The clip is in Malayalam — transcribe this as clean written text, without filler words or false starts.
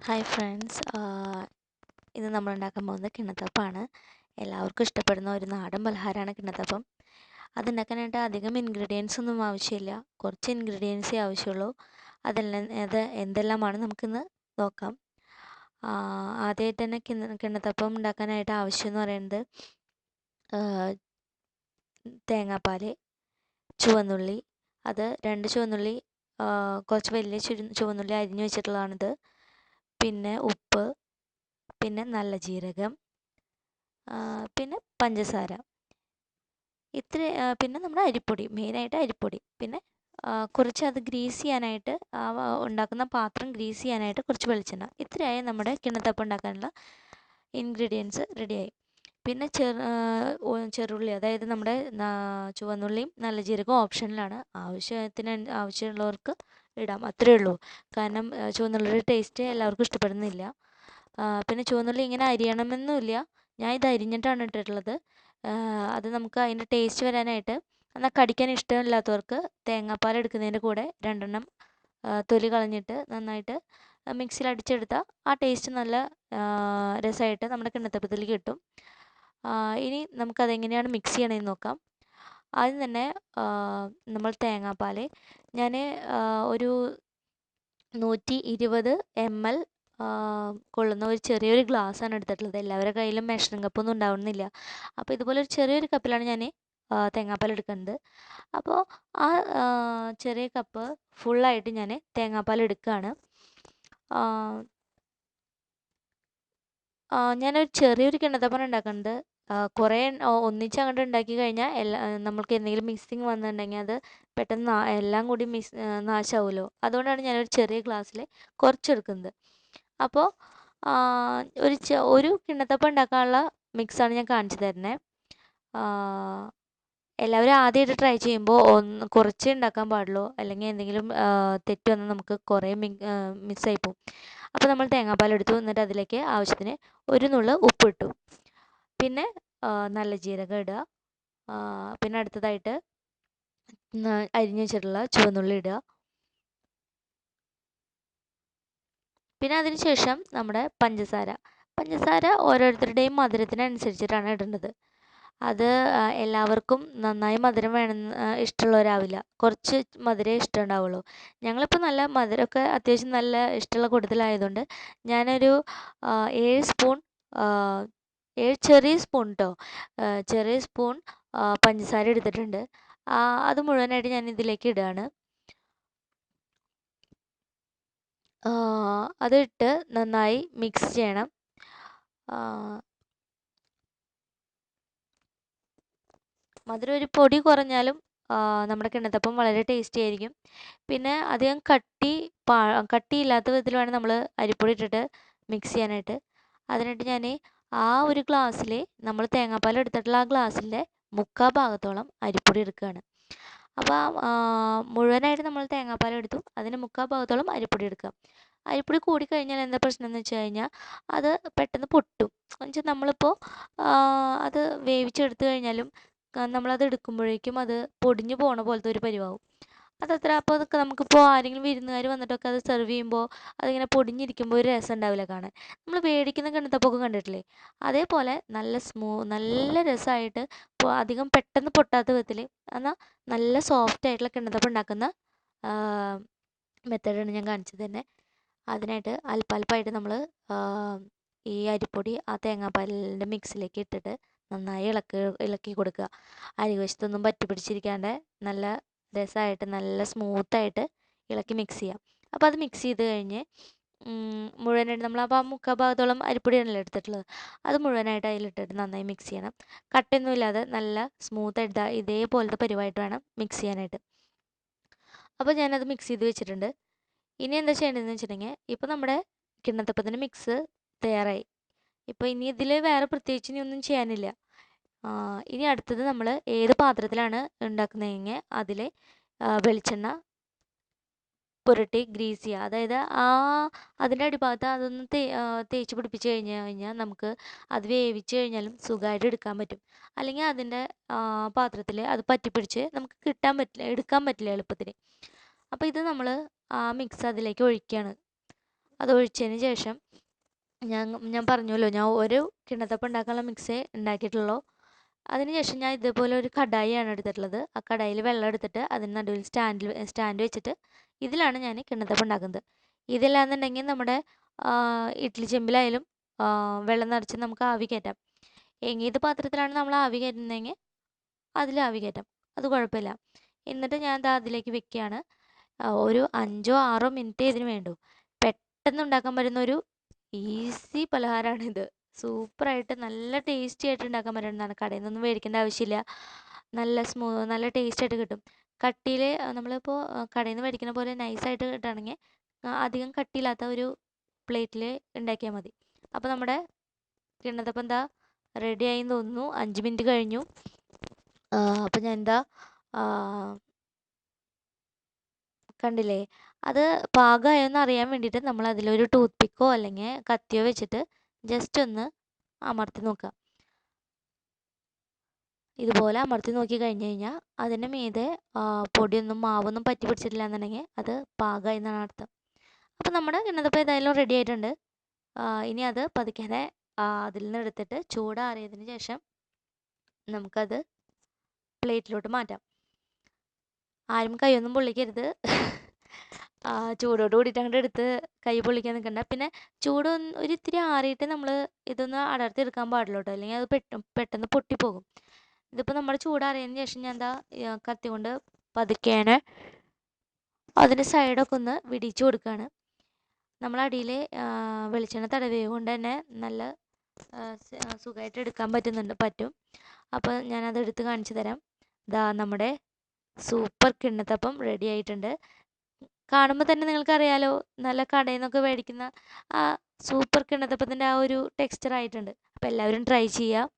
ഹായ് ഫ്രണ്ട്സ്, ഇന്ന് നമ്മൾ ഉണ്ടാക്കാൻ പോകുന്നത് കിണ്ണത്തപ്പമാണ്. എല്ലാവർക്കും ഇഷ്ടപ്പെടുന്ന ഒരു നാടൻ പലഹാരമാണ് കിണ്ണത്തപ്പം. അതുണ്ടാക്കാനായിട്ട് അധികം ഇൻഗ്രീഡിയൻസ് ഒന്നും ആവശ്യമില്ല, കുറച്ച് ഇൻഗ്രീഡിയൻസേ ആവശ്യമുള്ളൂ. അത് എന്തെല്ലാമാണ് നമുക്കിന്ന് നോക്കാം. ആദ്യമായിട്ട് തന്നെ കിണ്ണത്തപ്പം ഉണ്ടാക്കാനായിട്ട് ആവശ്യം എന്ന് പറയുന്നത് തേങ്ങാപ്പാൽ, ചുവന്നുള്ളി, അത് 2 ചുവന്നുള്ളി, കുറച്ച് വലിയ ചുവന്നുള്ളി അരിഞ്ഞു വെച്ചിട്ടുള്ളതാണിത്. പിന്നെ ഉപ്പ്, പിന്നെ നല്ല ജീരകം, പിന്നെ പഞ്ചസാര, പിന്നെ നമ്മുടെ അരിപ്പൊടി, മെയിനായിട്ട് അരിപ്പൊടി. പിന്നെ കുറച്ച് അത് ഗ്രീസ് ചെയ്യാനായിട്ട്, ഉണ്ടാക്കുന്ന പാത്രം ഗ്രീസ് ചെയ്യാനായിട്ട് കുറച്ച് വെളിച്ചെണ്ണ. ഇത്രയായി നമ്മുടെ കിണ്ണത്തപ്പം ഉണ്ടാക്കാനുള്ള ഇൻഗ്രീഡിയൻസ് റെഡിയായി. പിന്നെ ചെറുള്ളി, അതായത് നമ്മുടെ ചുവന്നുള്ളിയും നല്ല ജീരകവും ഓപ്ഷനിലാണ്. ആവശ്യമുള്ളവർക്ക് ഇടാം, അത്രയേ ഉള്ളൂ. കാരണം ചുവന്നുള്ളിയുടെ ടേസ്റ്റ് എല്ലാവർക്കും ഇഷ്ടപ്പെടുന്നില്ല. പിന്നെ ചുവന്നുള്ളി ഇങ്ങനെ അരിയണമെന്നില്ല, ഞാൻ ഇത് അരിഞ്ഞിട്ടാണ് ഇട്ടിട്ടുള്ളത്. അത് നമുക്ക് അതിൻ്റെ ടേസ്റ്റ് വരാനായിട്ട്. എന്നാൽ കടിക്കാൻ ഇഷ്ടമില്ലാത്തവർക്ക് തേങ്ങാപ്പാൽ എടുക്കുന്നതിൻ്റെ കൂടെ 2 തൊലി കളഞ്ഞിട്ട് നന്നായിട്ട് മിക്സിയിൽ അടിച്ചെടുത്താൽ ആ ടേസ്റ്റ് നല്ല രസമായിട്ട് നമ്മുടെ കിണ്ണത്തപ്പത്തിൽ കിട്ടും. ഇനി നമുക്കതെങ്ങനെയാണ് മിക്സ് ചെയ്യണമെന്ന് നോക്കാം. ആദ്യം തന്നെ നമ്മൾ തേങ്ങാപ്പാൽ, ഞാൻ ഒരു 120 ml കൊള്ളുന്ന ഒരു ചെറിയൊരു ഗ്ലാസ്സാണ് എടുത്തിട്ടുള്ളത്. എല്ലാവരുടെ കയ്യിലും മെഷറിംഗ് കപ്പൊന്നും ഉണ്ടാവുന്നില്ല. അപ്പോൾ ഇതുപോലെ ഒരു ചെറിയൊരു കപ്പിലാണ് ഞാൻ തേങ്ങാപ്പാൽ എടുക്കുന്നത്. അപ്പോൾ ആ ചെറിയ കപ്പ് ഫുള്ളായിട്ട് ഞാൻ തേങ്ങാപ്പാൽ എടുക്കുകയാണ്. ഞാനൊരു ചെറിയൊരു കിണ്ണത്തപ്പം ഉണ്ടാക്കുന്നത്. കുറേ ഒന്നിച്ച് അങ്ങോട്ട് ഉണ്ടാക്കി കഴിഞ്ഞാൽ നമ്മൾക്ക് എന്തെങ്കിലും മിക്സിങ് വന്നിട്ടുണ്ടെങ്കിൽ അത് പെട്ടെന്ന് എല്ലാം കൂടി നാശമാവുമല്ലോ. അതുകൊണ്ടാണ് ഞാനൊരു ചെറിയ ഗ്ലാസ്സിൽ കുറച്ചെടുക്കുന്നത്. അപ്പോൾ ഒരു കിണ്ണത്തപ്പം ഉണ്ടാക്കാനുള്ള മിക്സാണ് ഞാൻ കാണിച്ചു തരുന്നത്. എല്ലാവരും ആദ്യമായിട്ട് ട്രൈ ചെയ്യുമ്പോൾ കുറച്ചേ ഉണ്ടാക്കാൻ പാടുള്ളൂ, അല്ലെങ്കിൽ എന്തെങ്കിലും തെറ്റ് വന്നാൽ നമുക്ക് കുറേ മിസ്സായി പോകും. അപ്പോൾ നമ്മൾ തേങ്ങാപ്പാൽ എടുത്തു, എന്നിട്ട് അതിലേക്ക് ആവശ്യത്തിന് ഒരു നുള്ള് ഉപ്പിട്ടു. പിന്നെ നല്ല ജീരകം ഇടുക. പിന്നെ അടുത്തതായിട്ട് അരിഞ്ഞു വെച്ചിട്ടുള്ള ചുവന്നുള്ളി ഇടുക. പിന്നെ അതിന് ശേഷം നമ്മുടെ പഞ്ചസാര ഓരോരുത്തരുടെയും മധുരത്തിനനുസരിച്ചിട്ടാണ് ഇടേണ്ടത്. അത് എല്ലാവർക്കും നന്നായി മധുരം ഇഷ്ടമുള്ളവരാവില്ല, കുറച്ച് മധുരമേ ഇഷ്ടമുണ്ടാവുള്ളൂ. ഞങ്ങളിപ്പോൾ നല്ല മധുരമൊക്കെ അത്യാവശ്യം നല്ല ഇഷ്ടമുള്ള കൂട്ടത്തിലായതുകൊണ്ട് ഞാനൊരു 7 ചെറിയ സ്പൂൺ ചെറിയ സ്പൂൺ പഞ്ചസാര എടുത്തിട്ടുണ്ട്. അത് മുഴുവനായിട്ട് ഞാൻ ഇതിലേക്ക് ഇടുകയാണ്. അതിട്ട് നന്നായി മിക്സ് ചെയ്യണം. മധുരം ഒരു പൊടി കുറഞ്ഞാലും നമ്മുടെ കിണ്ണത്തപ്പം വളരെ ടേസ്റ്റി ആയിരിക്കും. പിന്നെ അധികം കട്ടിയില്ലാത്ത വിധത്തിൽ വേണം നമ്മൾ അരിപ്പൊടി ഇട്ടിട്ട് മിക്സ് ചെയ്യാനായിട്ട്. അതിനായിട്ട് ഞാൻ ആ ഒരു ഗ്ലാസ്സിൽ, നമ്മൾ തേങ്ങാപ്പാൽ എടുത്തിട്ടുള്ള ആ ഗ്ലാസ്സിൻ്റെ 3/4 ഭാഗത്തോളം അരിപ്പൊടി എടുക്കുകയാണ്. അപ്പോൾ മുഴുവനായിട്ട് നമ്മൾ തേങ്ങാപ്പാൽ എടുത്തു, അതിന് 3/4 ഭാഗത്തോളം അരിപ്പൊടി എടുക്കുക. അരിപ്പൊടി കൂടിക്കഴിഞ്ഞാൽ എന്താ പ്രശ്നം എന്ന് വെച്ച് കഴിഞ്ഞാൽ അത് പെട്ടെന്ന് പൊട്ടും. എന്നുവെച്ചാൽ നമ്മളിപ്പോൾ അത് വേവിച്ചെടുത്ത് കഴിഞ്ഞാലും നമ്മളത് എടുക്കുമ്പോഴേക്കും അത് പൊടിഞ്ഞു പോണ പോലത്തെ ഒരു പരിവാവും. അപ്പോൾ അതൊക്കെ നമുക്കിപ്പോൾ ആരെങ്കിലും വിരുന്നുകാർ വന്നിട്ടൊക്കെ അത് സെർവ് ചെയ്യുമ്പോൾ അതിങ്ങനെ പൊടിഞ്ഞിരിക്കുമ്പോൾ ഒരു രസം ഉണ്ടാവില്ല കാണാൻ. നമ്മൾ മേടിക്കുന്ന കിണ്ണത്തപ്പമൊക്കെ കണ്ടിട്ടില്ലേ, അതേപോലെ നല്ല രസമായിട്ട് അധികം പെട്ടെന്ന് പൊട്ടാത്ത വിധത്തിൽ, എന്നാൽ നല്ല സോഫ്റ്റ് ആയിട്ടുള്ള കിണ്ണത്തപ്പം ഉണ്ടാക്കുന്ന മെത്തേഡാണ് ഞാൻ കാണിച്ചത് തന്നെ. അതിനായിട്ട് അല്പാൽപ്പായിട്ട് നമ്മൾ ഈ അരിപ്പൊടി ആ തേങ്ങാപ്പാലിൻ്റെ മിക്സിലേക്ക് ഇട്ടിട്ട് നന്നായി ഇളക്കി കൊടുക്കുക. അരിവശത്തൊന്നും പറ്റി പിടിച്ചിരിക്കാണ്ട് നല്ല രസമായിട്ട് നല്ല സ്മൂത്തായിട്ട് ഇളക്കി മിക്സ് ചെയ്യാം. അപ്പോൾ അത് മിക്സ് ചെയ്ത് കഴിഞ്ഞ് മുഴുവനായിട്ട് നമ്മൾ അപ്പോൾ 3/4 ഭാഗത്തോളം അരിപ്പൊടിയാണല്ലോ എടുത്തിട്ടുള്ളത്, അത് മുഴുവനായിട്ട് അതിലിട്ടിട്ട് നന്നായി മിക്സ് ചെയ്യണം. കട്ടയൊന്നും ഇല്ലാതെ നല്ല സ്മൂത്തായിട്ട് ഇതേപോലത്തെ പരിവായിട്ട് വേണം മിക്സ് ചെയ്യാനായിട്ട്. അപ്പോൾ ഞാനത് മിക്സ് ചെയ്ത് വെച്ചിട്ടുണ്ട്. ഇനി എന്താ ചെയ്യേണ്ടതെന്ന് വെച്ചിട്ടുണ്ടെങ്കിൽ, ഇപ്പോൾ നമ്മുടെ കിണ്ണത്തപ്പത്തിൻ്റെ മിക്സ് തയ്യാറായി. ഇപ്പോൾ ഇനി ഇതിൽ വേറെ പ്രത്യേകിച്ച് ഇനി ഒന്നും ചെയ്യാനില്ല. ഇനി അടുത്തത് നമ്മൾ ഏത് പാത്രത്തിലാണ് ഉണ്ടാക്കുന്നതെങ്കിൽ അതിൽ വെളിച്ചെണ്ണ പുരട്ടി ഗ്രീസ് ചെയ്യുക. അതായത് അതിൻ്റെ അടിഭാഗത്ത് അതൊന്ന് തേച്ച് പിടിപ്പിച്ച് കഴിഞ്ഞാൽ നമുക്ക് അത് വേവിച്ച് കഴിഞ്ഞാലും സുഖമായിട്ട് എടുക്കാൻ പറ്റും. അല്ലെങ്കിൽ അതിൻ്റെ പാത്രത്തിൽ അത് പറ്റിപ്പിടിച്ച് നമുക്ക് എടുക്കാൻ പറ്റില്ല എളുപ്പത്തിന്. അപ്പോൾ ഇത് നമ്മൾ ആ മിക്സ് അതിലേക്ക് ഒഴിക്കുകയാണ്. അതൊഴിച്ചതിന് ശേഷം ഞാൻ പറഞ്ഞല്ലോ, ഞാൻ ഒരു കിണ്ണത്തപ്പം ഉണ്ടാക്കാനുള്ള മിക്സേ ഉണ്ടാക്കിയിട്ടുള്ളൂ. അതിനുശേഷം ഞാൻ ഇതേപോലെ ഒരു കടായിയാണ് എടുത്തിട്ടുള്ളത്. ആ കടായിൽ വെള്ളം എടുത്തിട്ട് അതിന് നടുവിൽ സ്റ്റാൻഡ് വെച്ചിട്ട് ഇതിലാണ് ഞാൻ കിണ്ണത്തപ്പം ഉണ്ടാക്കുന്നത്. ഇതില്ലാന്നുണ്ടെങ്കിൽ നമ്മുടെ ഇഡ്ഡലി ചെമ്പിലായാലും വെള്ളം നിറച്ച് നമുക്ക് ആവി കയറ്റാം. ഏത് പാത്രത്തിലാണ് നമ്മൾ ആവി കയറ്റുന്നതെങ്കിൽ അതിൽ ആവി കയറ്റാം, അത് കുഴപ്പമില്ല. എന്നിട്ട് ഞാൻ അതിലേക്ക് വെക്കുകയാണ്. ഒരു 5-6 മിനിറ്റ് ഇതിന് വേണ്ടു. പെട്ടെന്ന് ഉണ്ടാക്കാൻ പറ്റുന്ന ഒരു ഈസി പലഹാരമാണിത്. സൂപ്പറായിട്ട് നല്ല ടേസ്റ്റി ആയിട്ട് ഉണ്ടാക്കാൻ പറ്റുന്നതാണ്. കടയിൽ നിന്നൊന്നും മേടിക്കേണ്ട ആവശ്യമില്ല. നല്ല ടേസ്റ്റ് ആയിട്ട് കിട്ടും. കട്ടിയിൽ നമ്മളിപ്പോൾ കടയിൽ നിന്ന് മേടിക്കുന്ന പോലെ നൈസായിട്ട് കിട്ടുകയാണെങ്കിൽ അധികം കട്ടിയില്ലാത്ത ഒരു പ്ലേറ്റിൽ ഉണ്ടാക്കിയാൽ മതി. അപ്പോൾ നമ്മുടെ കിണ്ണത്തപ്പം എന്താ റെഡിയായി തോന്നുന്നു. 5 മിനിറ്റ് കഴിഞ്ഞു. അപ്പോൾ ഞാൻ കണ്ടില്ലേ, അത് പാകമായോന്ന് അറിയാൻ വേണ്ടിയിട്ട് നമ്മൾ അതിലൊരു ടൂത്ത് പിക്കോ അല്ലെങ്കിൽ കത്തിയോ വെച്ചിട്ട് ജസ്റ്റ് ഒന്ന് അമർത്തി നോക്കുക. ഇതുപോലെ അമർത്തി നോക്കി കഴിഞ്ഞ് കഴിഞ്ഞാൽ അതിൻ്റെ മീതെ പൊടിയൊന്നും മാവൊന്നും പറ്റി പിടിച്ചിട്ടില്ല എന്നുണ്ടെങ്കിൽ അത് പാകമായി എന്നാണ് അർത്ഥം. അപ്പോൾ നമ്മുടെ കിണ്ണത്തപ്പം ഏതായാലും റെഡി ആയിട്ടുണ്ട്. ഇനി അത് പതുക്കെ അതിൽ നിന്ന് എടുത്തിട്ട് ചൂടാറിയതിന് ശേഷം നമുക്കത് പ്ലേറ്റിലോട്ട് മാറ്റാം. ആരും കൈയൊന്നും പൊള്ളിക്കരുത്. ചൂടോട് കൂടിയിട്ട് അങ്ങോട്ട് എടുത്ത് കൈ പൊള്ളിക്കാൻ നിൽക്കണ്ട. പിന്നെ ചൂട് ഒരിത്തിരി ആറിയിട്ട് നമ്മൾ ഇതൊന്ന് അടർത്തിയെടുക്കാൻ പാടുള്ളൂ കേട്ടോ, അല്ലെങ്കിൽ അത് പെട്ടെന്ന് പൊട്ടിപ്പോകും. ഇതിപ്പോൾ നമ്മുടെ ചൂടാറിയതിന് ശേഷം ഞാൻ കത്തി കൊണ്ട് പതുക്കേനെ അതിൻ്റെ സൈഡൊക്കെ ഒന്ന് വിടിച്ചു കൊടുക്കുകയാണ്. നമ്മൾ അടിയിൽ വെളിച്ചെണ്ണ തടവിയത് കൊണ്ട് തന്നെ നല്ല സുഖമായിട്ട് എടുക്കാൻ പറ്റും. അപ്പോൾ ഞാനത് എടുത്ത് കാണിച്ചു തരാം. നമ്മുടെ സൂപ്പർ കിണ്ണത്തപ്പം റെഡി ആയിട്ടുണ്ട്. കാണുമ്പോൾ തന്നെ നിങ്ങൾക്കറിയാലോ, നല്ല കടയിൽ നിന്നൊക്കെ മേടിക്കുന്ന ആ സൂപ്പർ കിണ്ണത്തപ്പത്തിൻ്റെ ആ ഒരു ടെക്സ്ചർ ആയിട്ടുണ്ട്. അപ്പോൾ എല്ലാവരും ട്രൈ ചെയ്യുക.